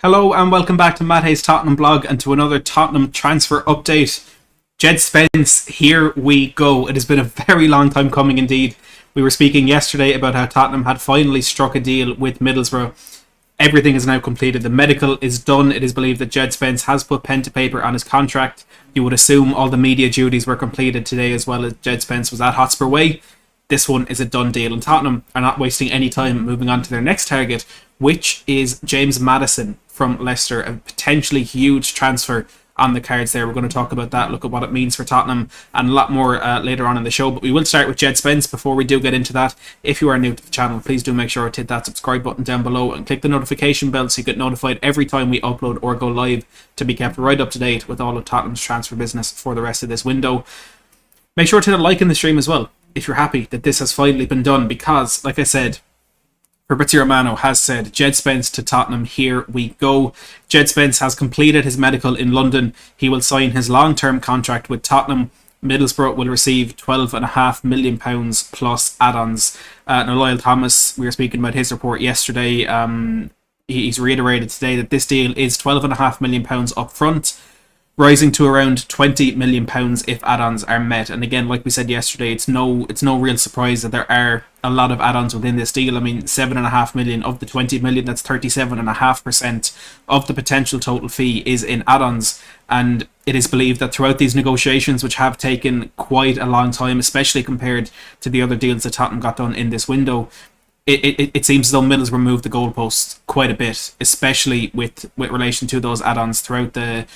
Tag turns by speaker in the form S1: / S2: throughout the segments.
S1: Hello and welcome back to Matt Hayes' Tottenham Blog and to another Tottenham transfer update. Djed Spence, here we go. It has been a very long time coming indeed. We were speaking yesterday about how Tottenham had finally struck a deal with Middlesbrough. Everything is now completed. The medical is done. It is believed that Djed Spence has put pen to paper on his contract. You would assume all the media duties were completed today as well as Djed Spence was at Hotspur Way. This one is a done deal, and Tottenham are not wasting any time moving on to their next target, which is James Maddison from Leicester, a potentially huge transfer on the cards there. We're going to talk about that, look at what it means for Tottenham, and a lot more later on in the show. But we will start with Djed Spence. Before we do get into that, if you are new to the channel, please do make sure to hit that subscribe button down below and click the notification bell so you get notified every time we upload or go live, to be kept right up to date with all of Tottenham's transfer business for the rest of this window. Make sure to hit a like in the stream as well if you're happy that this has finally been done, because, like I said, Fabrizio Romano has said, Djed Spence to Tottenham, here we go. Djed Spence has completed his medical in London. He will sign his long-term contract with Tottenham. Middlesbrough will receive £12.5 million plus add-ons. Now, Lyle Thomas, we were speaking about his report yesterday. He's reiterated today that this deal is £12.5 million up front, rising to around £20 million if add-ons are met. And again, like we said yesterday, it's no real surprise that there are a lot of add-ons within this deal. I mean, £7.5 million of the £20 million, that's 37.5% of the potential total fee is in add-ons. And it is believed that throughout these negotiations, which have taken quite a long time, especially compared to the other deals that Tottenham got done in this window, it seems as though Middlesbrough moved the goalposts quite a bit, especially with relation to those add-ons throughout the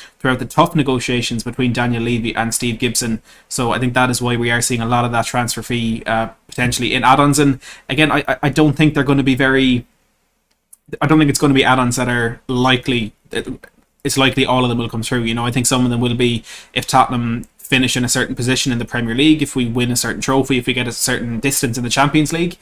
S1: tough negotiations between Daniel Levy and Steve Gibson. So I think that is why we are seeing a lot of that transfer fee potentially in add-ons. And again, I don't think they're going to be I don't think it's going to be add-ons that are likely. It's likely all of them will come through. You know, I think some of them will be if Tottenham finish in a certain position in the Premier League, if we win a certain trophy, if we get a certain distance in the Champions League.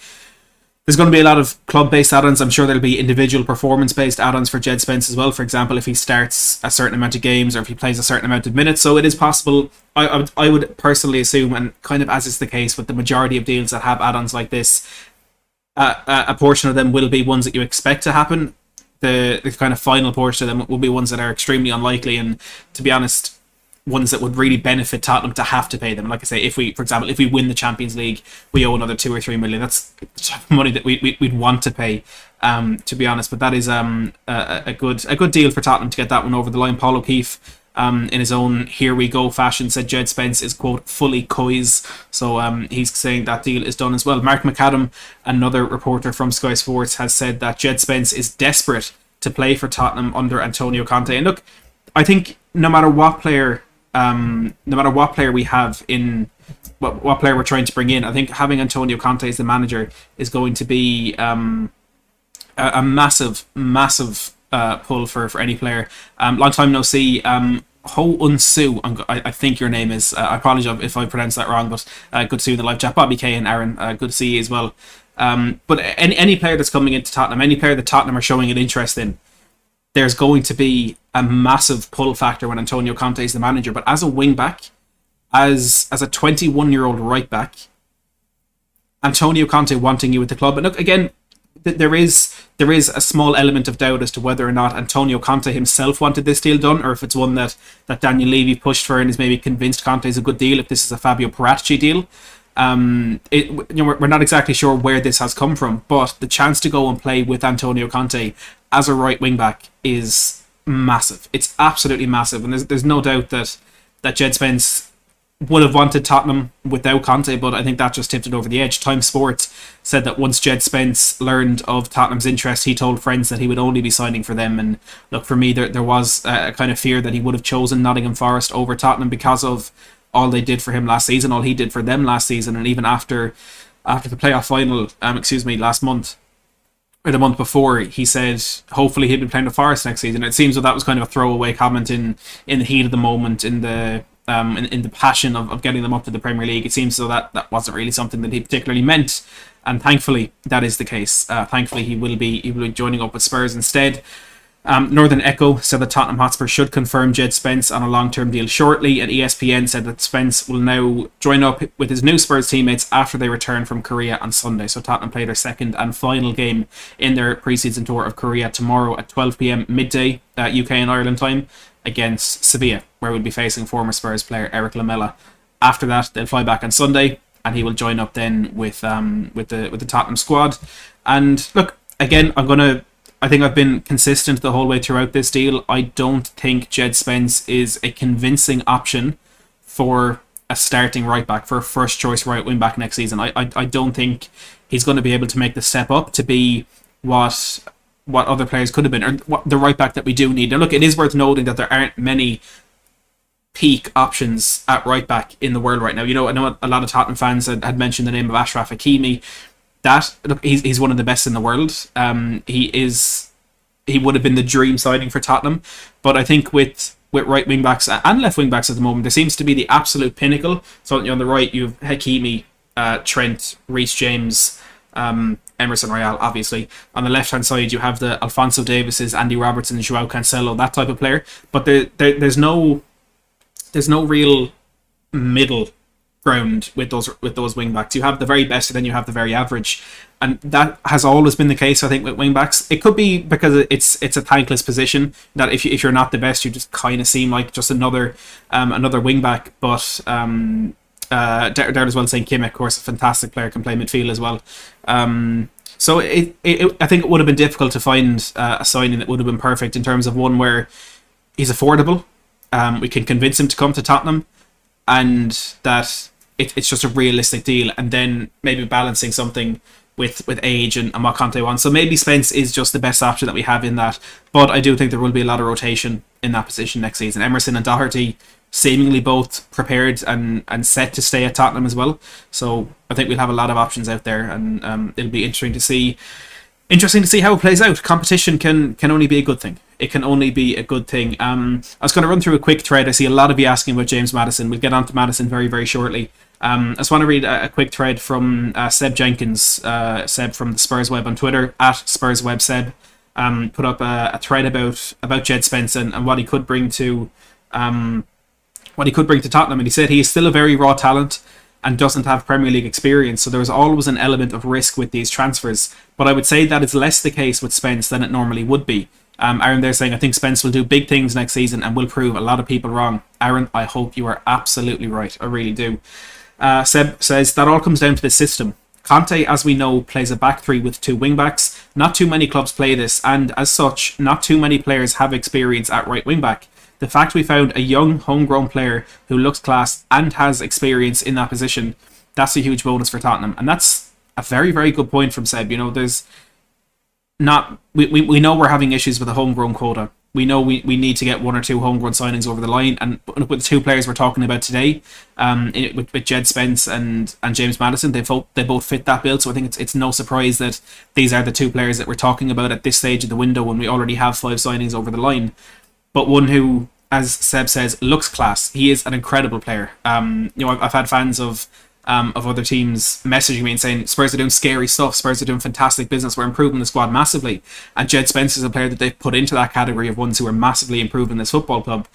S1: There's going to be a lot of club-based add-ons. I'm sure there'll be individual performance-based add-ons for Djed Spence as well. For example, if he starts a certain amount of games or if he plays a certain amount of minutes. So it is possible. I would personally assume, and kind of as is the case with the majority of deals that have add-ons like this, a portion of them will be ones that you expect to happen. The kind of final portion of them will be ones that are extremely unlikely, and to be honest, ones that would really benefit Tottenham to have to pay them. Like I say, for example, if we win the Champions League, we owe another 2 or 3 million. That's the type of money that we'd want to pay, to be honest. But that is a good deal for Tottenham to get that one over the line. Paul O'Keefe, in his own here we go fashion, said Djed Spence is, quote, fully coys. So he's saying that deal is done as well. Mark McAdam, another reporter from Sky Sports, has said that Djed Spence is desperate to play for Tottenham under Antonio Conte. And look, I think no matter what player we have in what player we're trying to bring in, I think having Antonio Conte as the manager is going to be a massive pull for any player. Long time no see. Ho Un-Soo, I think your name is. I apologize if I pronounced that wrong, but good to see you in the live chat. Bobby Kay and Aaron, good to see you as well. But any player that's coming into Tottenham, any player that Tottenham are showing an interest in, there's going to be a massive pull factor when Antonio Conte is the manager. But as a wing back, as a 21-year-old right back, Antonio Conte wanting you with the club. And look, again, there is a small element of doubt as to whether or not Antonio Conte himself wanted this deal done, or if it's one that Daniel Levy pushed for and is maybe convinced Conte is a good deal, if this is a Fabio Paratici deal. We're not exactly sure where this has come from, but the chance to go and play with Antonio Conte as a right wing back is massive. It's absolutely massive, and there's no doubt that Djed Spence would have wanted Tottenham without Conte, but I think that just tipped it over the edge. Time Sports said that once Djed Spence learned of Tottenham's interest, he told friends that he would only be signing for them. And look, for me, there was a kind of fear that he would have chosen Nottingham Forest over Tottenham because of all they did for him last season, all he did for them last season, and even after the playoff final, last month, or the month before, he said hopefully he'd be playing the Forest next season. It seems that was kind of a throwaway comment in the heat of the moment, in the passion of getting them up to the Premier League. It seems so that wasn't really something that he particularly meant, and thankfully that is the case. Thankfully he will be joining up with Spurs instead. Northern Echo said that Tottenham Hotspur should confirm Djed Spence on a long-term deal shortly, and ESPN said that Spence will now join up with his new Spurs teammates after they return from Korea on Sunday. So Tottenham play their second and final game in their pre-season tour of Korea tomorrow at 12 p.m. midday UK and Ireland time against Sevilla, where we'll be facing former Spurs player Eric Lamela. After that, they'll fly back on Sunday, and he will join up then with the Tottenham squad. And look, again, I think I've been consistent the whole way throughout this deal. I don't think Djed Spence is a convincing option for a starting right back, for a first choice right wing back next season. I don't think he's going to be able to make the step up to be what other players could have been, or what the right back that we do need. Now look, it is worth noting that there aren't many peak options at right back in the world right now. I know a lot of Tottenham fans had mentioned the name of Achraf Hakimi. He's one of the best in the world. He would have been the dream signing for Tottenham, but I think with right wing backs and left wing backs at the moment, there seems to be the absolute pinnacle. So on the right, you have Hakimi, Trent, Reece James, Emerson Royale, obviously. On the left hand side, you have the Alphonso Davises, Andy Robertson, Joao Cancelo, that type of player. But there's no real middle ground with those wing backs. You have the very best, and then you have the very average, and that has always been the case, I think, with wing backs. It could be because it's a thankless position that if you're not the best, you just kind of seem like just another wing back. But there as well, saying Kim, of course, a fantastic player, can play midfield as well. So I think it would have been difficult to find a signing that would have been perfect in terms of one where he's affordable. We can convince him to come to Tottenham, and that it's just a realistic deal, and then maybe balancing something with age and what Conte wants. So maybe Spence is just the best option that we have in that, but I do think there will be a lot of rotation in that position next season. Emerson and Doherty seemingly both prepared and set to stay at Tottenham as well, so I think we'll have a lot of options out there, and it'll be interesting to see how it plays out. Competition can only be a good thing. It can only be a good thing. I was going to run through a quick thread. I see a lot of you asking about James Maddison. We'll get on to Maddison very, very shortly. I just want to read a quick thread from Seb Jenkins, Seb from the Spurs Web on Twitter, at SpursWebSeb. Put up a thread about Djed Spence and what he could bring to Tottenham. And he said he is still a very raw talent and doesn't have Premier League experience, so there's always an element of risk with these transfers. But I would say that it's less the case with Spence than it normally would be. Aaron there saying, I think Spence will do big things next season and will prove a lot of people wrong. Aaron, I hope you are absolutely right. I really do. Seb says, that all comes down to the system. Conte, as we know, plays a back three with two wing backs. Not too many clubs play this, and as such, not too many players have experience at right wing back. The fact we found a young, homegrown player who looks class and has experience in that position, that's a huge bonus for Tottenham. And that's a very, very good point from Seb. There's not... We know we're having issues with the homegrown quota. We know we need to get one or two homegrown signings over the line. And with the two players we're talking about today, with Djed Spence and James Maddison, they both fit that bill. So I think it's no surprise that these are the two players that we're talking about at this stage of the window when we already have 5 signings over the line. But one who, as Seb says, looks class. He is an incredible player. I've had fans of other teams messaging me and saying Spurs are doing scary stuff, Spurs are doing fantastic business, we're improving the squad massively. And Djed Spence is a player that they've put into that category of ones who are massively improving this football club.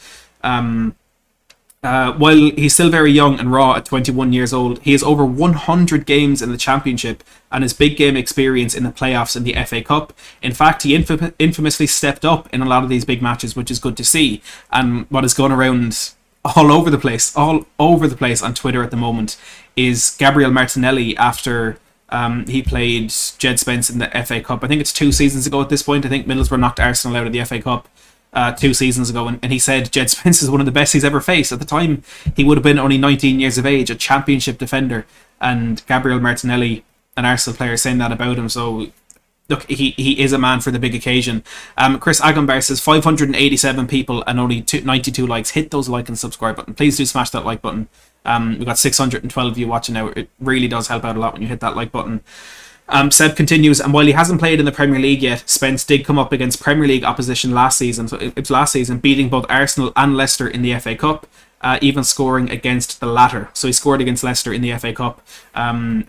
S1: While he's still very young and raw at 21 years old, he has over 100 games in the Championship and has big game experience in the playoffs and the FA Cup. In fact, he infamously stepped up in a lot of these big matches, which is good to see. And what is going around all over the place on Twitter at the moment is Gabriel Martinelli after he played Djed Spence in the FA Cup. I think it's 2 seasons ago at this point. I think Middlesbrough knocked Arsenal out of the FA Cup 2 seasons ago, and he said Djed Spence is one of the best he's ever faced. At the time, he would have been only 19 years of age, a Championship defender, and Gabriel Martinelli, an Arsenal player, saying that about him. So look, he is a man for the big occasion. Chris Agambar says 587 people and only 92 likes. Hit those like and subscribe button. Please do smash that like button. We've got 612 of you watching now. It really does help out a lot when you hit that like button. Seb continues, and while he hasn't played in the Premier League yet, Spence did come up against Premier League opposition last season. So it was last season, beating both Arsenal and Leicester in the FA Cup. even scoring against the latter. So he scored against Leicester in the FA Cup.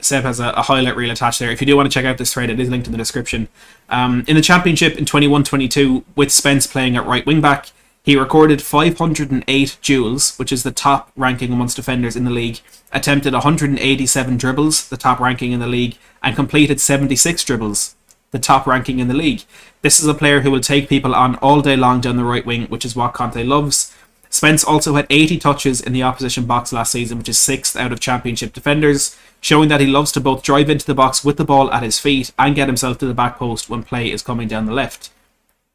S1: Seb has a highlight reel attached there. If you do want to check out this thread, it is linked in the description. In the Championship in 21-22, with Spence playing at right wing back, he recorded 508 duels, which is the top ranking amongst defenders in the league, attempted 187 dribbles, the top ranking in the league, and completed 76 dribbles, the top ranking in the league. This is a player who will take people on all day long down the right wing, which is what Conte loves. Spence also had 80 touches in the opposition box last season, which is 6th out of Championship defenders, showing that he loves to both drive into the box with the ball at his feet and get himself to the back post when play is coming down the left.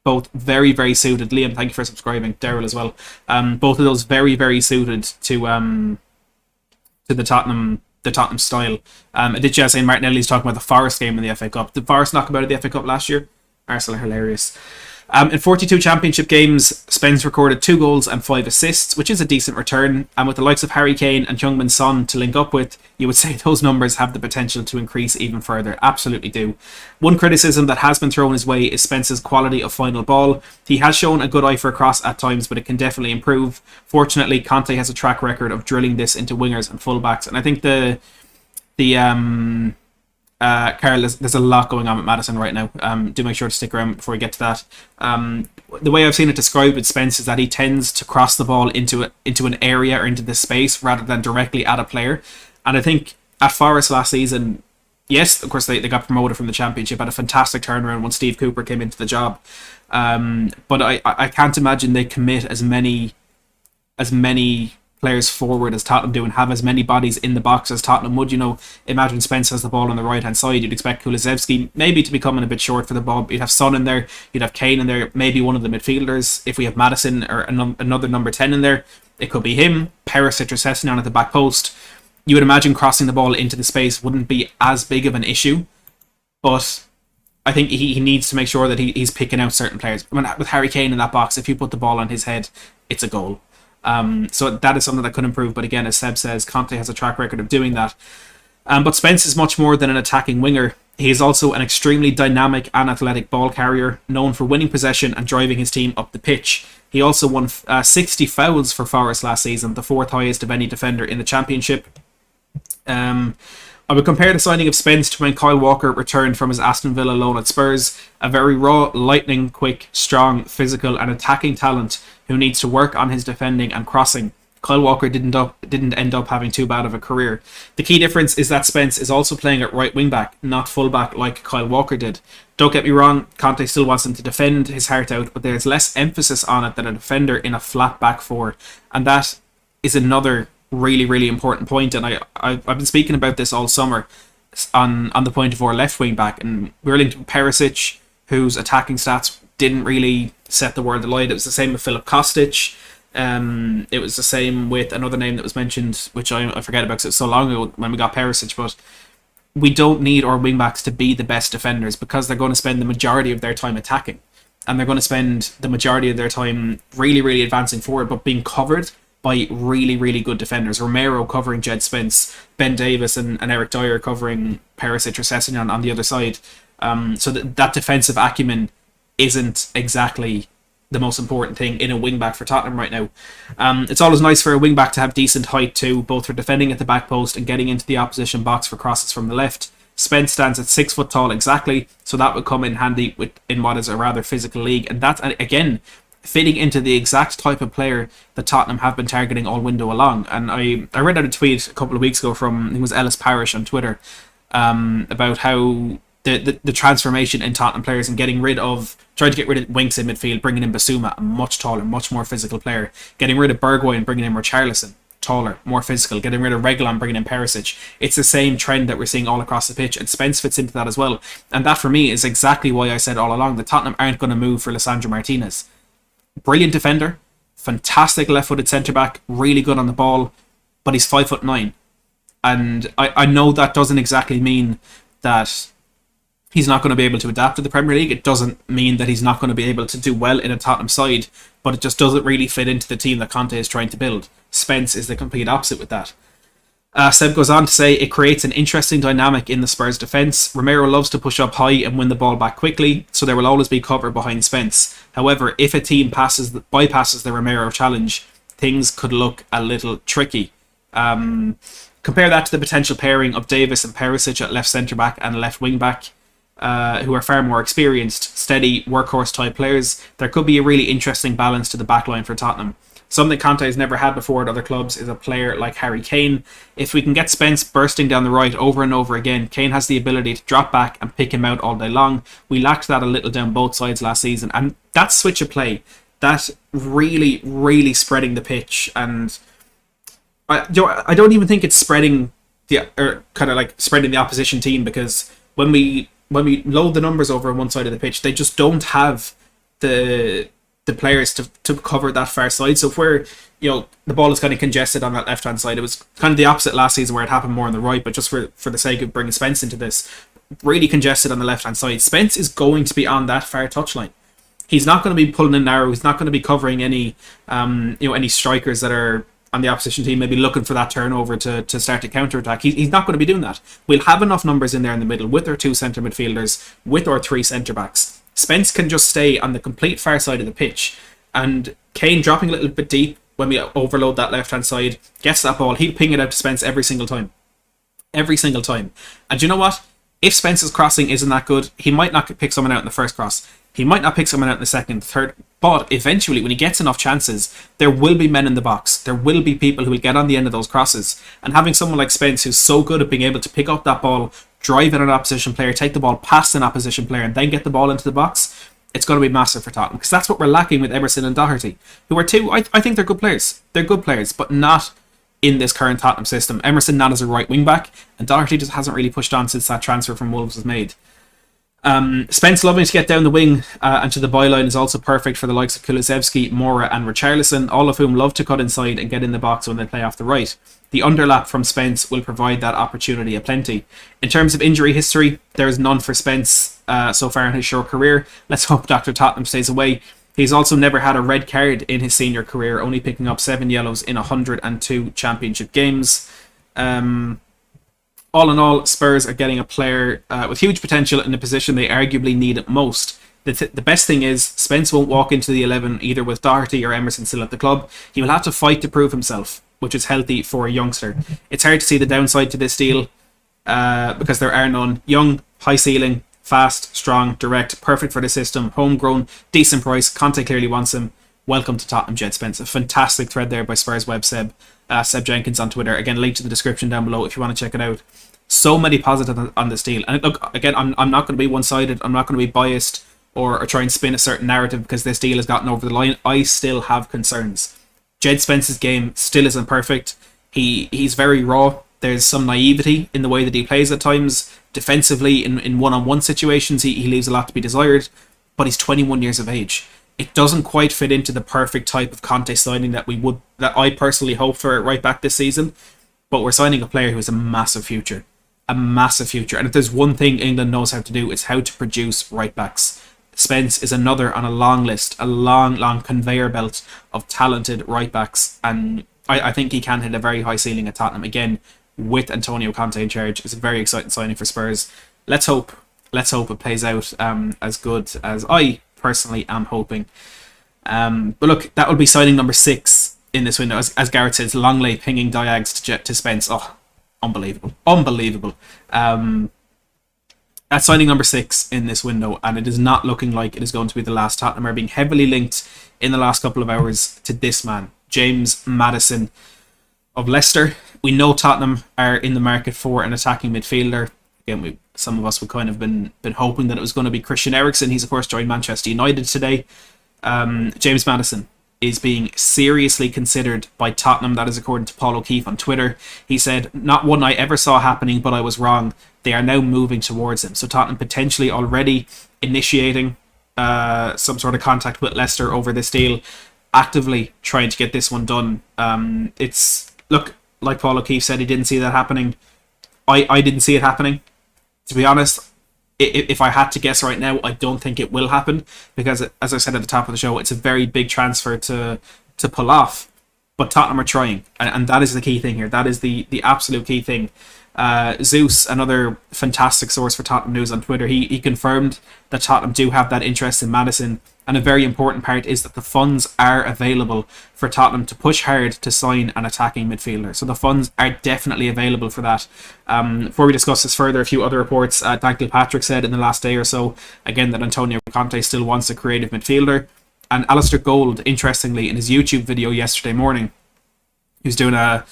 S1: Both very, very suited. Liam, thank you for subscribing. Daryl as well. Both of those very, very suited to the Tottenham style. I did just say Martinelli's talking about the Forest game in the FA Cup. Did Forest knock about the FA Cup last year? Arsenal are hilarious. In 42 Championship games, Spence recorded 2 goals and 5 assists, which is a decent return. And with the likes of Harry Kane and Heung-min Son to link up with, you would say those numbers have the potential to increase even further. Absolutely do. One criticism that has been thrown his way is Spence's quality of final ball. He has shown a good eye for a cross at times, but it can definitely improve. Fortunately, Conte has a track record of drilling this into wingers and fullbacks, and I think Carl, there's a lot going on with Maddison right now. Do make sure to stick around before we get to that. The way I've seen it described with Spence is that he tends to cross the ball into an area or into the space rather than directly at a player. And I think at Forest last season, yes, of course they got promoted from the Championship, had a fantastic turnaround when Steve Cooper came into the job. But I can't imagine they commit as many players forward as Tottenham do and have as many bodies in the box as Tottenham would. Imagine Spence has the ball on the right hand side. You'd expect Kulusevski maybe to be coming a bit short for the ball. You'd have Son in there, you'd have Kane in there, maybe one of the midfielders. If we have Maddison or another number 10 in there, it could be him. Perisic or Sessegnon at the back post. You would imagine crossing the ball into the space wouldn't be as big of an issue, but I think he needs to make sure that he's picking out certain players. With Harry Kane in that box, if you put the ball on his head, it's a goal. So that is something that could improve, but again, as Seb says, Conte has a track record of doing that. But Spence is much more than an attacking winger. He is also an extremely dynamic and athletic ball carrier, known for winning possession and driving his team up the pitch. He also won 60 fouls for Forest last season, the 4th highest of any defender in the Championship. I would compare the signing of Spence to when Kyle Walker returned from his Aston Villa loan at Spurs, a very raw, lightning quick, strong, physical and attacking talent who needs to work on his defending and crossing. Kyle Walker didn't end up having too bad of a career. The key difference is that Spence is also playing at right wing back, not full back like Kyle Walker did. Don't get me wrong, Conte still wants him to defend his heart out, but there's less emphasis on it than a defender in a flat back four, and that is another really, really important point. And I've been speaking about this all summer on the point of our left wing back, and we're linked with Perisic, whose attacking stats didn't really set the world alight. It was the same with Filip Kostic. It was the same with another name that was mentioned, which I forget about because it was so long ago when we got Perisic. But we don't need our wingbacks to be the best defenders, because they're going to spend the majority of their time attacking, and they're going to spend the majority of their time really, really advancing forward, but being covered by really, really good defenders. Romero covering Djed Spence, Ben Davis and Eric Dyer covering Perisic or Sessegnon on the other side. So that defensive acumen isn't exactly the most important thing in a wing-back for Tottenham right now. It's always nice for a wing-back to have decent height too, both for defending at the back post and getting into the opposition box for crosses from the left. Spence stands at 6 foot tall exactly, so that would come in handy in what is a rather physical league. And that's, again, fitting into the exact type of player that Tottenham have been targeting all window along. And I read out a tweet a couple of weeks ago from, I think it was Ellis Parish on Twitter, about how the transformation in Tottenham players and trying to get rid of Winks in midfield, bringing in Basuma, a much taller, much more physical player, getting rid of Bergwijn and bringing in Richarlison, taller, more physical, getting rid of Reguilon, bringing in Perisic. It's the same trend that we're seeing all across the pitch, and Spence fits into that as well. And that for me is exactly why I said all along that Tottenham aren't going to move for Lisandro Martinez. Brilliant defender, fantastic left-footed centre-back, really good on the ball, but he's 5'9", and I know that doesn't exactly mean that he's not going to be able to adapt to the Premier League. It doesn't mean that he's not going to be able to do well in a Tottenham side, but it just doesn't really fit into the team that Conte is trying to build. Spence is the complete opposite with that. Seb goes on to say, it creates an interesting dynamic in the Spurs defence. Romero loves to push up high and win the ball back quickly, so there will always be cover behind Spence. However, if a team bypasses the Romero challenge, things could look a little tricky. Compare that to the potential pairing of Davis and Perisic at left centre-back and left wing-back, who are far more experienced, steady, workhorse-type players. There could be a really interesting balance to the backline for Tottenham. Something Conte has never had before at other clubs is a player like Harry Kane. If we can get Spence bursting down the right over and over again, Kane has the ability to drop back and pick him out all day long. We lacked that a little down both sides last season, and that switch of play, that really, really spreading the pitch, and I don't even think it's spreading spreading the opposition team, because when we load the numbers over on one side of the pitch, they just don't have the players to cover that far side. So if we're, the ball is kind of congested on that left hand side, it was kind of the opposite last season where it happened more on the right, but just for the sake of bringing Spence into this, really congested on the left hand side. Spence is going to be on that far touchline. He's not going to be pulling in narrow. He's not going to be covering any strikers that are on the opposition team, maybe looking for that turnover to start a counter-attack. He's not going to be doing that. We'll have enough numbers in there in the middle with our 2 centre midfielders, with our 3 centre-backs. Spence can just stay on the complete far side of the pitch, and Kane dropping a little bit deep when we overload that left-hand side, gets that ball, he'll ping it out to Spence every single time. Every single time. And you know what? If Spence's crossing isn't that good, he might not pick someone out in the first cross. He might not pick someone out in the second, third, but eventually when he gets enough chances, there will be men in the box. There will be people who will get on the end of those crosses. And having someone like Spence who's so good at being able to pick up that ball, drive at an opposition player, take the ball past an opposition player, and then get the ball into the box, it's going to be massive for Tottenham, because that's what we're lacking with Emerson and Doherty, who are two, I think they're good players. They're good players, but not in this current Tottenham system. Emerson not as a right wing back, and Doherty just hasn't really pushed on since that transfer from Wolves was made. Spence loving to get down the wing and to the byline is also perfect for the likes of Kulusevski, Mora and Richarlison, all of whom love to cut inside and get in the box when they play off the right. The underlap from Spence will provide that opportunity aplenty. In terms of injury history, there is none for Spence so far in his short career. Let's hope Dr. Tottenham stays away. He's also never had a red card in his senior career, only picking up 7 yellows in 102 championship games. All in all, Spurs are getting a player with huge potential in the position they arguably need it most. The best thing is, Spence won't walk into the 11 either with Doherty or Emerson still at the club. He will have to fight to prove himself, which is healthy for a youngster. It's hard to see the downside to this deal because there are none. Young, high ceiling, fast, strong, direct, perfect for the system, homegrown, decent price. Conte clearly wants him. Welcome to Tottenham, Djed Spence. A fantastic thread there by SpursWebSeb. Seb Jenkins on Twitter. Again, link to the description down below if you want to check it out. So many positives on this deal. And look, again, I'm not going to be one-sided. I'm not going to be biased or try and spin a certain narrative because this deal has gotten over the line. I still have concerns. Djed Spence's game still isn't perfect. He's very raw. There's some naivety in the way that he plays at times. Defensively, in one-on-one situations, he leaves a lot to be desired. But he's 21 years of age. It doesn't quite fit into the perfect type of Conte signing that I personally hope for right back this season. But we're signing a player who has a massive future. A massive future. And if there's one thing England knows how to do, it's how to produce right backs. Spence is another on a long list, a long conveyor belt of talented right backs. And I think he can hit a very high ceiling at Tottenham again with Antonio Conte in charge. It's a very exciting signing for Spurs. Let's hope it plays out as good as I personally am hoping. But look, that will be signing number 6 in this window. As Garrett says, Longley pinging diags to Spence. Oh, unbelievable. That's signing number 6 in this window, and it is not looking like it is going to be the last. Tottenham are being heavily linked in the last couple of hours to this man, James Maddison of Leicester. We know Tottenham are in the market for an attacking midfielder. Again, some of us would kind of been hoping that it was going to be Christian Eriksen. He's of course joined Manchester United today. James Maddison is being seriously considered by Tottenham. That is according to Paul O'Keefe on Twitter. He said, "Not one I ever saw happening, but I was wrong. They are now moving towards him." So Tottenham potentially already initiating some sort of contact with Leicester over this deal, actively trying to get this one done. Look, like Paul O'Keefe said, he didn't see that happening. I didn't see it happening. To be honest, if I had to guess right now, I don't think it will happen because, as I said at the top of the show, it's a very big transfer to pull off. But Tottenham are trying, and that is the key thing here. That is the absolute key thing. Zeus, another fantastic source for Tottenham news on Twitter, he confirmed that Tottenham do have that interest in Maddison, and a very important part is that the funds are available for Tottenham to push hard to sign an attacking midfielder. So the funds are definitely available for that. Before we discuss this further, a few other reports. Dan Kilpatrick said in the last day or so, again, that Antonio Conte still wants a creative midfielder. And Alistair Gold, interestingly, in his YouTube video yesterday morning, he was doing a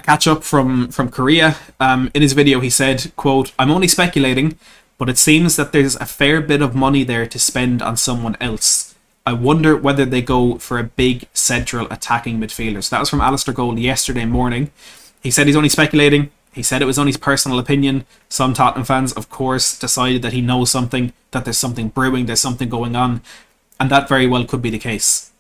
S1: catch-up from Korea. In his video, he said, quote, "I'm only speculating, but it seems that there's a fair bit of money there to spend on someone else. I wonder whether they go for a big central attacking midfielder." So that was from Alistair Gold yesterday morning. He said he's only speculating. He said it was only his personal opinion. Some Tottenham fans, of course, decided that he knows something, that there's something brewing, there's something going on. And that very well could be the case.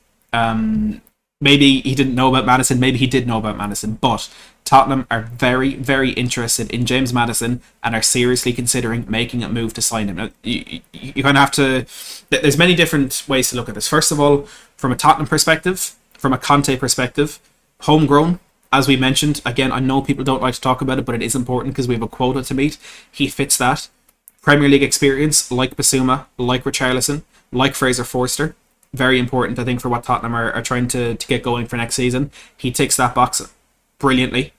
S1: Maybe he didn't know about Maddison, maybe he did know about Maddison, but Tottenham are very, very interested in James Maddison and are seriously considering making a move to sign him. Now, you kind of have to... There's many different ways to look at this. First of all, from a Tottenham perspective, from a Conte perspective, homegrown, as we mentioned, again, I know people don't like to talk about it, but it is important because we have a quota to meet. He fits that. Premier League experience, like Basuma, like Richarlison, like Fraser Forster. Very important, I think, for what Tottenham are trying to get going for next season. He ticks that box brilliantly.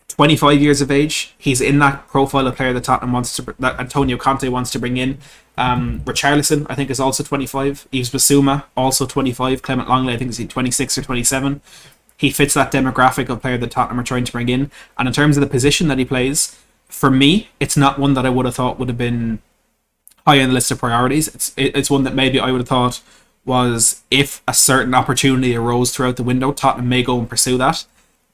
S1: 25 years of age. He's in that profile of player that that Antonio Conte wants to bring in. Richarlison, I think, is also 25. Yves Basuma, also 25. Clement Longley, I think, is 26 or 27. He fits that demographic of player that Tottenham are trying to bring in. And in terms of the position that he plays, for me, it's not one that I would have thought would have been high on the list of priorities. It's one that maybe I would have thought was, if a certain opportunity arose throughout the window, Tottenham may go and pursue that.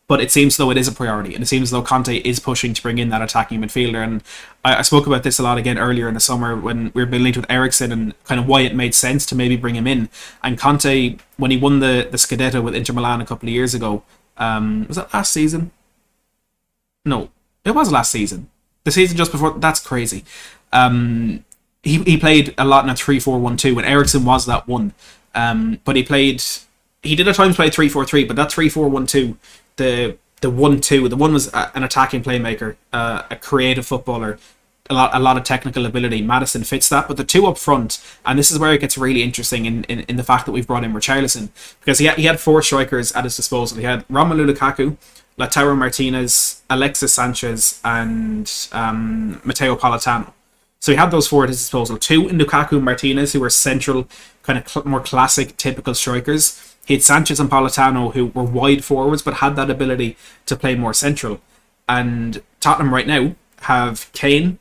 S1: But it seems though it is a priority, and it seems though Conte is pushing to bring in that attacking midfielder. And I spoke about this a lot again earlier in the summer when we were being linked with Eriksen and kind of why it made sense to maybe bring him in. And Conte, when he won the Scudetto with Inter Milan a couple of years ago, was that last season? No, it was last season. The season just before, that's crazy. He played a lot in a 3-4-1-2 when Eriksen was that one. But he did at times play 3-4-3, but that 3-4-1-2, the 1-2, the one was an attacking playmaker, a creative footballer, a lot of technical ability. Maddison fits that, but the two up front, and this is where it gets really interesting in the fact that we've brought in Richarlison, because he had four strikers at his disposal. He had Romelu Lukaku, Lautaro Martinez, Alexis Sanchez, and Matteo Politano. So he had those four at his disposal. Two in Lukaku and Martinez, who were central, kind of more classic, typical strikers. He had Sanchez and Politano, who were wide forwards, but had that ability to play more central. And Tottenham right now have Kane,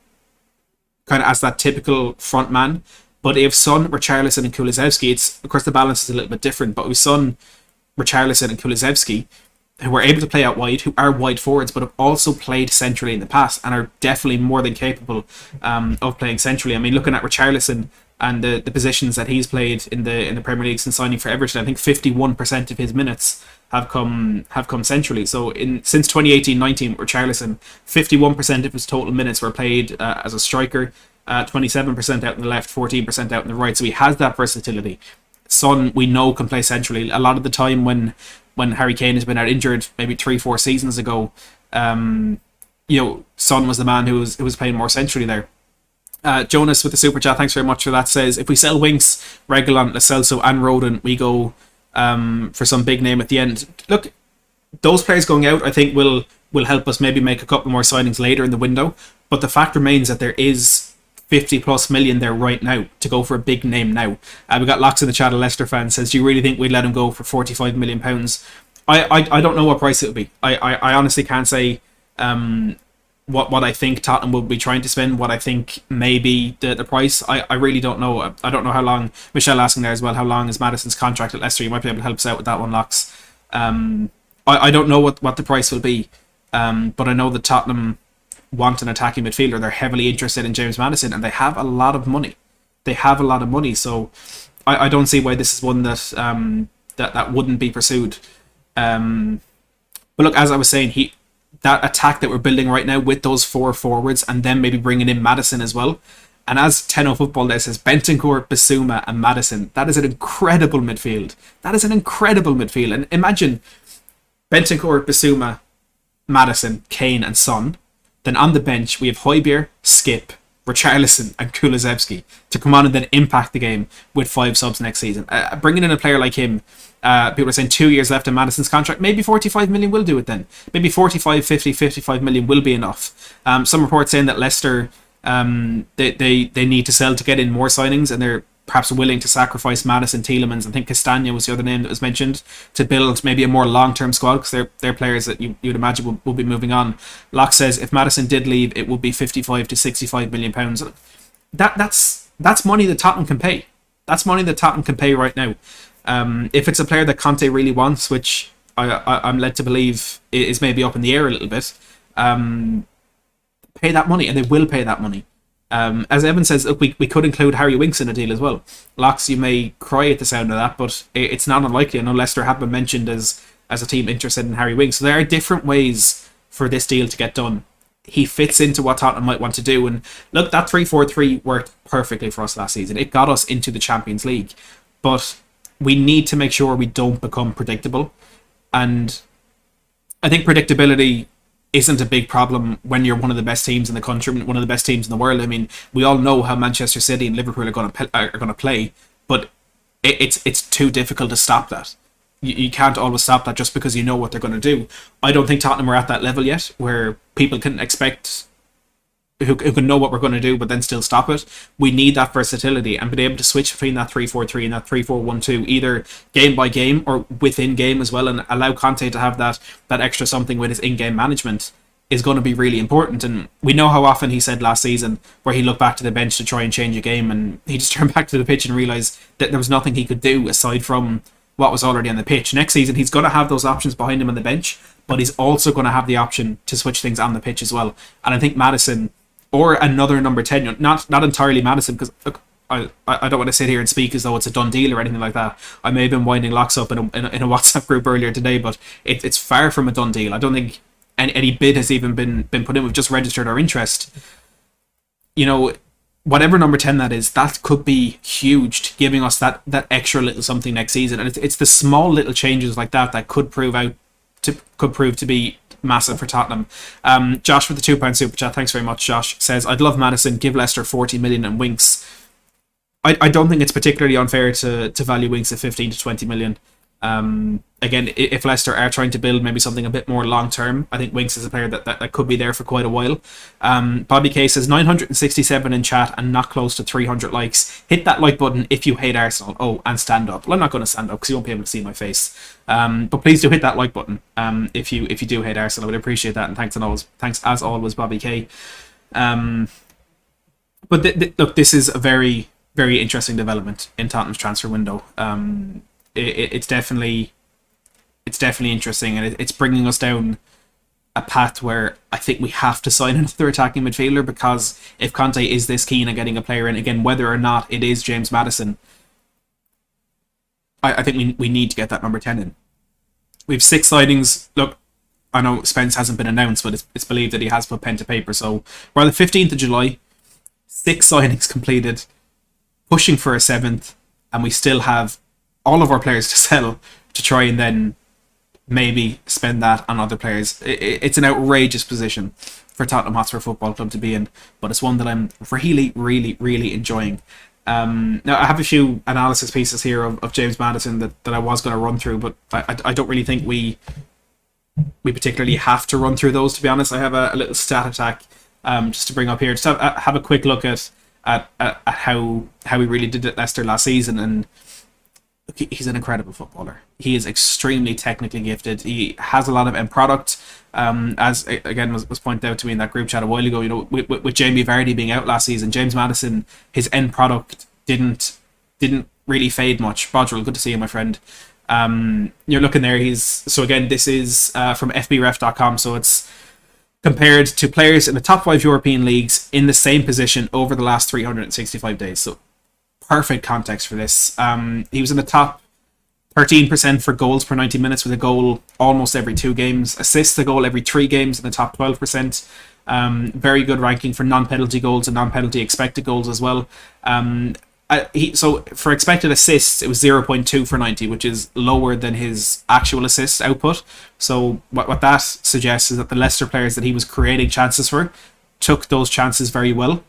S1: kind of as that typical front man. But if Son, Richarlison and Kulusevski, it's, of course the balance is a little bit different, but with Son, Richarlison and Kulusevski, who are able to play out wide, who are wide forwards, but have also played centrally in the past and are definitely more than capable of playing centrally. I mean, looking at Richarlison and the positions that he's played in the Premier League since signing for Everton, I think 51% of his minutes have come centrally. So since 2018-19, Richarlison, 51% of his total minutes were played as a striker, 27% out in the left, 14% out in the right. So he has that versatility. Son, we know, can play centrally. A lot of the time when Harry Kane has been out injured, maybe 3-4 seasons ago, Son was the man who was playing more centrally there. Jonas with the super chat, thanks very much for that, says, if we sell Winks, Reguilon, Lo Celso and Rodon, we go for some big name at the end. Look, those players going out, I think, will help us maybe make a couple more signings later in the window, but the fact remains that there is 50 plus million there right now to go for a big name now. We got Locks in the chat, a Leicester fan, says, do you really think we'd let him go for £45 million? I don't know what price it would be. I honestly can't say what I think Tottenham will be trying to spend, what I think may be the price. I really don't know. I don't know how long, Michelle asking there as well, how long is Maddison's contract at Leicester? You might be able to help us out with that one, Locks. I don't know what the price will be, but I know that Tottenham want an attacking midfielder. They're heavily interested in James Maddison, and they have a lot of money. So I don't see why this is one that wouldn't be pursued. But look, as I was saying, that attack that we're building right now with those four forwards, and then maybe bringing in Maddison as well. And as Tenno Football there says, Bentancur, Basuma and Maddison. That is an incredible midfield. And imagine Bentancur, Basuma, Maddison, Kane and Son. then on the bench we have Højbjerg, Skip, Richarlison and Kulusevski to come on and then impact the game with 5 subs next season. Bringing in a player like him, people are saying 2 years left in Maddison's contract, maybe 45 million will do it then. Maybe 45, 50, 55 million will be enough. Some reports saying that Leicester, they need to sell to get in more signings, and they're perhaps willing to sacrifice Maddison, Tielemans. I think Castagna was the other name that was mentioned, to build maybe a more long-term squad, because they're players that you'd imagine will be moving on. Locke says if Maddison did leave, it would be 55 to 65 million pounds. That's money that Tottenham can pay. That's money that Tottenham can pay right now. If it's a player that Conte really wants, which I'm led to believe is maybe up in the air a little bit, pay that money, and they will pay that money. As Evan says, look, we could include Harry Winks in a deal as well. Locks, you may cry at the sound of that, but it's not unlikely. I know Leicester have been mentioned as a team interested in Harry Winks. So there are different ways for this deal to get done. He fits into what Tottenham might want to do. And look, that 3-4-3 worked perfectly for us last season. It got us into the Champions League. But we need to make sure we don't become predictable. And I think predictability isn't a big problem when you're one of the best teams in the country, one of the best teams in the world. I mean, we all know how Manchester City and Liverpool are going to play, but it's too difficult to stop that. You can't always stop that just because you know what they're going to do. I don't think Tottenham are at that level yet, where people can expect, who can know what we're going to do, but then still stop it. We need that versatility and be able to switch between that 3-4-3 and that 3-4-1-2, either game by game or within game as well, and allow Conte to have that extra something with his in-game management is going to be really important. And we know how often he said last season where he looked back to the bench to try and change a game, and he just turned back to the pitch and realised that there was nothing he could do aside from what was already on the pitch. Next season, he's going to have those options behind him on the bench, but he's also going to have the option to switch things on the pitch as well. And I think Maddison, or another number 10, not entirely Maddison, because look, I don't want to sit here and speak as though it's a done deal or anything like that. I may have been winding Locks up in a WhatsApp group earlier today, but it's far from a done deal. I don't think any bid has even been put in. We've just registered our interest. You know, whatever number 10 that is, that could be huge to giving us that extra little something next season. And it's the small little changes like that could prove to be massive for Tottenham. Josh with the £2 super chat, thanks very much, Josh, says, I'd love Maddison, give Leicester 40 million and Winks. I don't think it's particularly unfair to value Winks at 15 to 20 million. Again, if Leicester are trying to build maybe something a bit more long term, I think Winks is a player that could be there for quite a while. Bobby K says 967 in chat and not close to 300 likes. Hit that like button if you hate Arsenal. Oh, and stand up. Well, I'm not going to stand up because you won't be able to see my face. But please do hit that like button if you do hate Arsenal. I would appreciate that, and thanks as always, Bobby K. But look, this is a very, very interesting development in Tottenham's transfer window. It's definitely interesting, and it's bringing us down a path where I think we have to sign another attacking midfielder, because if Conte is this keen on getting a player in, again, whether or not it is James Maddison, I think we need to get that number 10 in. We have 6 signings. Look, I know Spence hasn't been announced, but it's believed that he has put pen to paper. So we're on the 15th of July, 6 signings completed, pushing for a 7th, and we still have all of our players to sell to try and then maybe spend that on other players. It's an outrageous position for Tottenham Hotspur Football Club to be in, but it's one that I'm really, really, really enjoying. Now, I have a few analysis pieces here of James Maddison that I was going to run through, but I don't really think we particularly have to run through those, to be honest. I have a little stat attack just to bring up here. Just have a quick look at how we really did at Leicester last season, and he's an incredible footballer. He is extremely technically gifted. He has a lot of end product. As again was pointed out to me in that group chat a while ago, you know, with Jamie Vardy being out last season, James Maddison, his end product didn't really fade much. Bodrell, good to see you, my friend. You're looking there. So again, this is from FBref.com. So it's compared to players in the top 5 European leagues in the same position over the last 365 days. So perfect context for this. He was in the top 13% for goals per 90 minutes, with a goal almost every 2 games. Assists a goal every 3 games in the top 12%. Very good ranking for non-penalty goals and non-penalty expected goals as well. So for expected assists, it was 0.2 for 90, which is lower than his actual assist output. So what that suggests is that the Leicester players that he was creating chances for took those chances very well.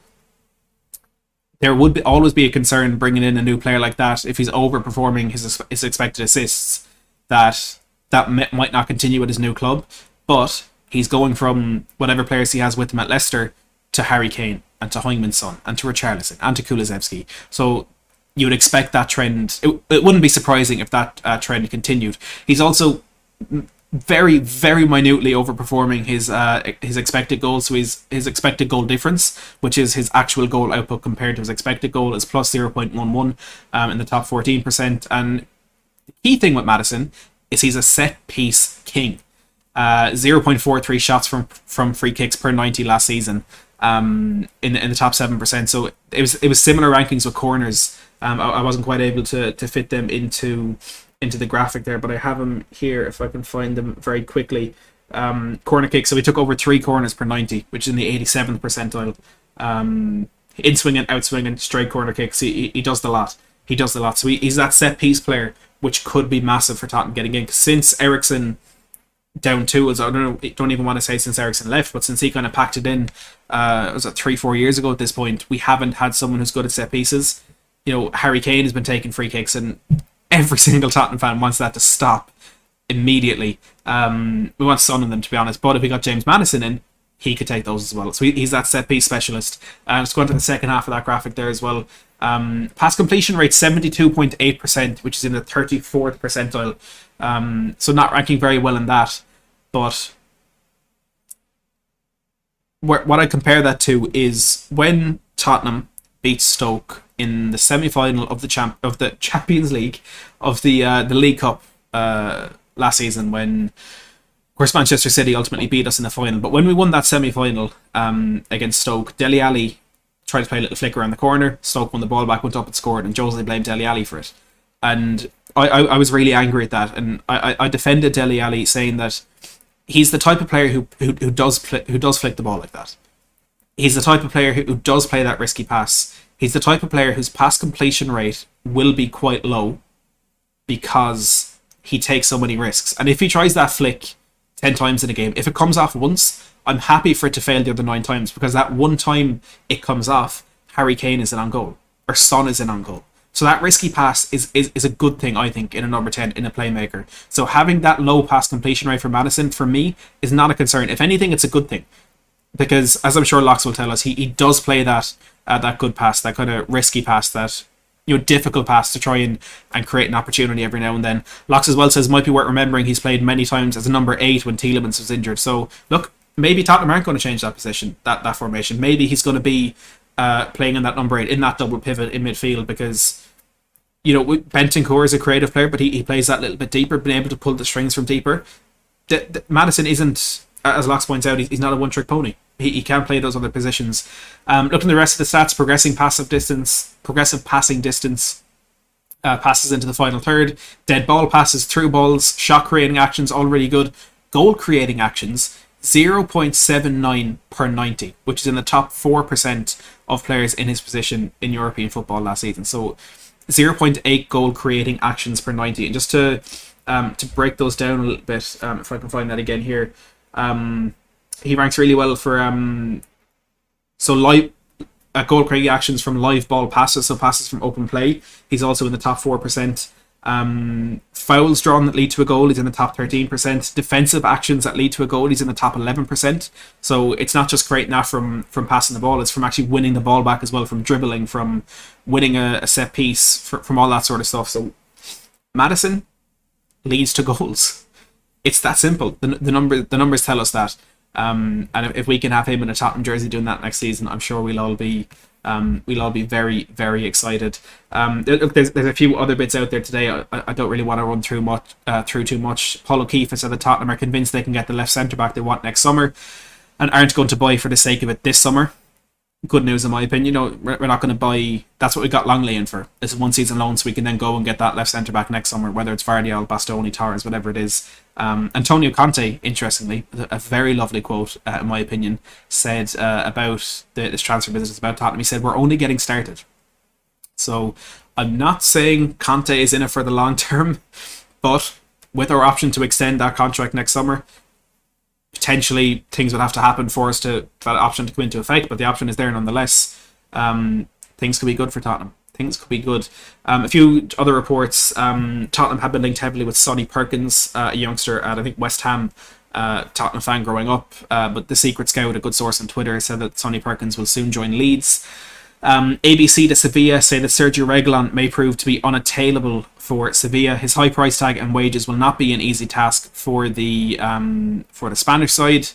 S1: There would always be a concern bringing in a new player like that if he's overperforming his expected assists, that might not continue at his new club. But he's going from whatever players he has with him at Leicester to Harry Kane and to Heung-min Son and to Richarlison and to Kulusevski. So you would expect that trend. It wouldn't be surprising if that trend continued. He's also very, very minutely overperforming his expected goals. So his expected goal difference, which is his actual goal output compared to his expected goal, is plus 0.11 in the top 14%. And the key thing with Maddison is he's a set piece king. 0.43 shots from free kicks per 90 last season, in the top 7%. So it was similar rankings with corners. I wasn't quite able to fit them into the graphic there, but I have them here if I can find them very quickly. Corner kicks, so he took over 3 corners per 90, which is in the 87th percentile. In swinging, out swinging, straight corner kicks, he does the lot. He does the lot. So he's that set piece player, which could be massive for Tottenham getting in. Since Eriksen down tools, I don't even want to say since Eriksen left, but since he kind of packed it in, was it 3-4 years ago at this point, we haven't had someone who's good at set pieces. Harry Kane has been taking free kicks, and every single Tottenham fan wants that to stop immediately. We want Son in them, to be honest, but if we got James Maddison in, he could take those as well. So he's that set piece specialist. Let's go on to the second half of that graphic there as well. Pass completion rate 72.8%, which is in the 34th percentile. So not ranking very well in that. But what I compare that to is when Tottenham beat Stoke in the semi-final of the Champions League, of the League Cup last season, when of course Manchester City ultimately beat us in the final. But when we won that semi-final against Stoke, Dele Alli tried to play a little flick around the corner. Stoke won the ball back, went up and scored, and Jose blamed Dele Alli for it. And I was really angry at that, and I defended Dele Alli, saying that he's the type of player who does flick the ball like that. He's the type of player who does play that risky pass. He's the type of player whose pass completion rate will be quite low because he takes so many risks. And if he tries that flick 10 times in a game, if it comes off once, I'm happy for it to fail the other 9 times, because that one time it comes off, Harry Kane is in on goal, or Son is in on goal. So that risky pass is a good thing, I think, in a number 10, in a playmaker. So having that low pass completion rate for Maddison, for me, is not a concern. If anything, it's a good thing. Because, as I'm sure Locks will tell us, he does play that good pass, that kind of risky pass, that difficult pass to try and create an opportunity every now and then. Locks as well says, might be worth remembering he's played many times as a number 8 when Tielemans was injured. So, look, maybe Tottenham aren't going to change that position, that formation. Maybe he's going to be playing in that number 8, in that double pivot in midfield, because Bentancur is a creative player, but he plays that little bit deeper, being able to pull the strings from deeper. Maddison isn't, as Locks points out, he's not a one-trick pony. He can play those other positions. Looking at the rest of the stats, progressive passing distance, passes into the final third, dead ball passes, through balls, shot creating actions, all really good. Goal creating actions, 0.79 per 90, which is in the top 4% of players in his position in European football last season. So 0.8 goal creating actions per 90. And just to break those down a little bit, if I can find that again here, he ranks really well for live goal creating actions from live ball passes, so passes from open play. He's also in the top 4%. Fouls drawn that lead to a goal, he's in the top 13%. Defensive actions that lead to a goal, he's in the top 11%. So it's not just creating that from passing the ball, it's from actually winning the ball back as well, from dribbling, from winning a set piece, from all that sort of stuff. So Maddison leads to goals. It's that simple. The numbers tell us that. And if we can have him in a Tottenham jersey doing that next season, I'm sure we'll all be very, very excited. There's a few other bits out there today. I don't really want to run through too much. Paul O'Keefe has said that Tottenham are convinced they can get the left centre back they want next summer, and aren't going to buy for the sake of it this summer. Good news in my opinion. We're not going to buy. That's what we got Longley in for. It's a 1 season loan, so we can then go and get that left centre back next summer, whether it's Vardiol, Bastoni, Torres, whatever it is. Antonio Conte, interestingly, a very lovely quote, in my opinion, said about this transfer business, about Tottenham. He said, "We're only getting started." So I'm not saying Conte is in it for the long term, but with our option to extend that contract next summer, potentially things would have to happen for us to for that option to come into effect, but the option is there nonetheless. Things could be good for Tottenham. Things could be good. A few other reports. Tottenham have been linked heavily with Sonny Perkins, a youngster at, I think, West Ham. Tottenham fan growing up, but the secret scout, a good source on Twitter, said that Sonny Perkins will soon join Leeds. ABC to Sevilla say that Sergio Reguilon may prove to be unattainable for Sevilla. His high price tag and wages will not be an easy task for the Spanish side.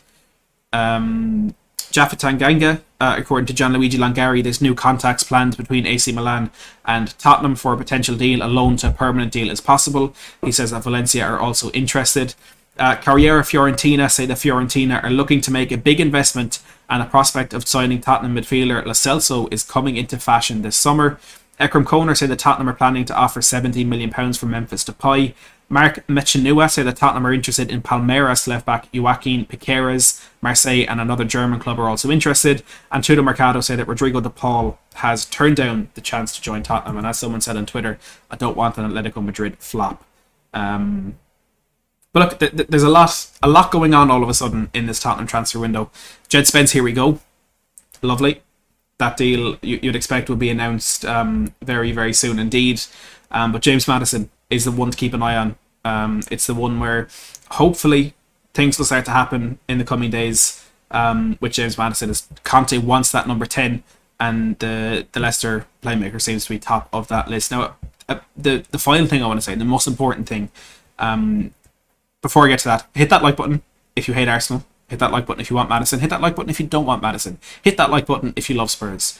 S1: Jaffa Tanganga, according to Gianluigi Langari, there's new contacts planned between AC Milan and Tottenham for a potential deal. A loan to a permanent deal is possible. He says that Valencia are also interested. Carriera Fiorentina say that Fiorentina are looking to make a big investment, and the prospect of signing Tottenham midfielder Lo Celso is coming into fashion this summer. Ekram Koner say that Tottenham are planning to offer £17 million for Memphis Depay. Mark Mechanua say that Tottenham are interested in Palmeiras left-back Joaquin Piqueras. Marseille and another German club are also interested. And Tudo Mercado say that Rodrigo de Paul has turned down the chance to join Tottenham. And as someone said on Twitter, I don't want an Atletico Madrid flop. But look, there's a lot going on all of a sudden in this Tottenham transfer window. Djed Spence, here we go. Lovely. That deal you'd expect will be announced very, very soon indeed. But James Maddison is the one to keep an eye on. It's the one where hopefully things will start to happen in the coming days with James Maddison. As Conte wants that number 10, and the Leicester playmaker seems to be top of that list. Now, the final thing I want to say, the most important thing, before I get to that, hit that like button if you hate Arsenal. Hit that like button if you want Maddison. Hit that like button if you don't want Maddison. Hit that like button if you love Spurs.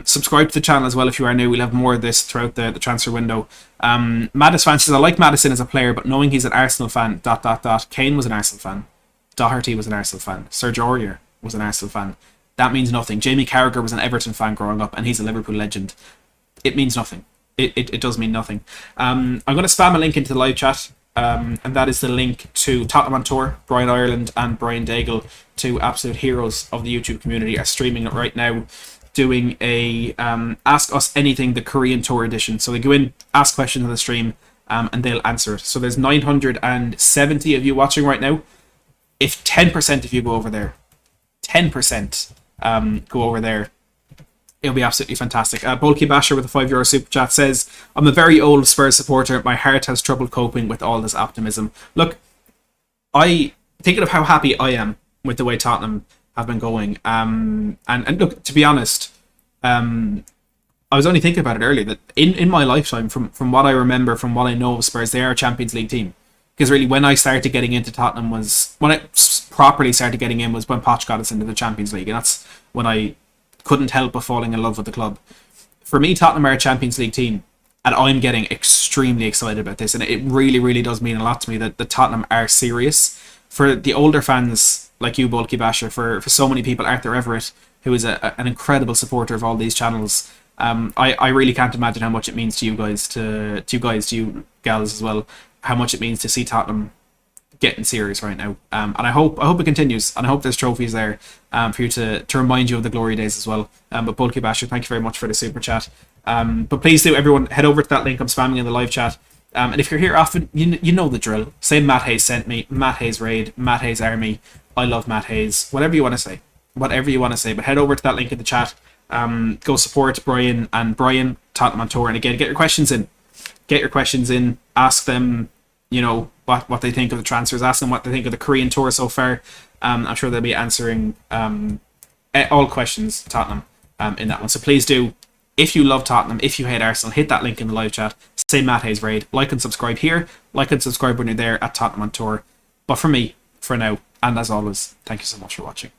S1: Subscribe to the channel as well if you are new. We'll have more of this throughout the transfer window. Maddis fan says, I like Maddison as a player, but knowing he's an Arsenal fan, ... Kane was an Arsenal fan. Doherty was an Arsenal fan. Serge Aurier was an Arsenal fan. That means nothing. Jamie Carragher was an Everton fan growing up, and he's a Liverpool legend. It means nothing. It does mean nothing. I'm going to spam a link into the live chat. And that is the link to Tottenham on Tour. Brian Ireland and Brian Daigle, two absolute heroes of the YouTube community, are streaming it right now, doing a Ask Us Anything, the Korean Tour edition. So they go in, ask questions on the stream, and they'll answer it. So there's 970 of you watching right now. If 10% of you go over there, 10% go over there, it'll be absolutely fantastic. Bulky Basher with a €5 super chat says, I'm a very old Spurs supporter. My heart has trouble coping with all this optimism. Look, thinking of how happy I am with the way Tottenham have been going. And look, to be honest, I was only thinking about it earlier, that in my lifetime, from what I remember, from what I know of Spurs, they are a Champions League team. Because really, when I started getting into Tottenham when I properly started getting in was when Poch got us into the Champions League. And that's when I couldn't help but falling in love with the club. For me, Tottenham are a Champions League team, and I'm getting extremely excited about this, and it really, really does mean a lot to me that the Tottenham are serious. For the older fans like you, Bulky Basher, for so many people, Arthur Everett, who is an incredible supporter of all these channels, I really can't imagine how much it means to you guys, to you gals as well, how much it means to see Tottenham getting serious right now, and I hope it continues, and I hope there's trophies there for you to remind you of the glory days as well. But Bulky Basher, thank you very much for the super chat. But please do, everyone, head over to that link I'm spamming in the live chat. And if you're here often, you know the drill. Say Matt Hayes sent me, Matt Hayes raid, Matt Hayes army, I love Matt Hayes, whatever you want to say. But head over to that link in the chat. Go support Brian and Brian, Tottenham on Tour, and again, get your questions in. Ask them, what they think of the transfers. Ask them what they think of the Korean Tour so far. I'm sure they'll be answering all questions Tottenham in that one. So please do, if you love Tottenham, if you hate Arsenal, hit that link in the live chat. Say Matt Hayes raid. Like and subscribe here. Like and subscribe when you're there at Tottenham on Tour. But for me, for now, and as always, thank you so much for watching.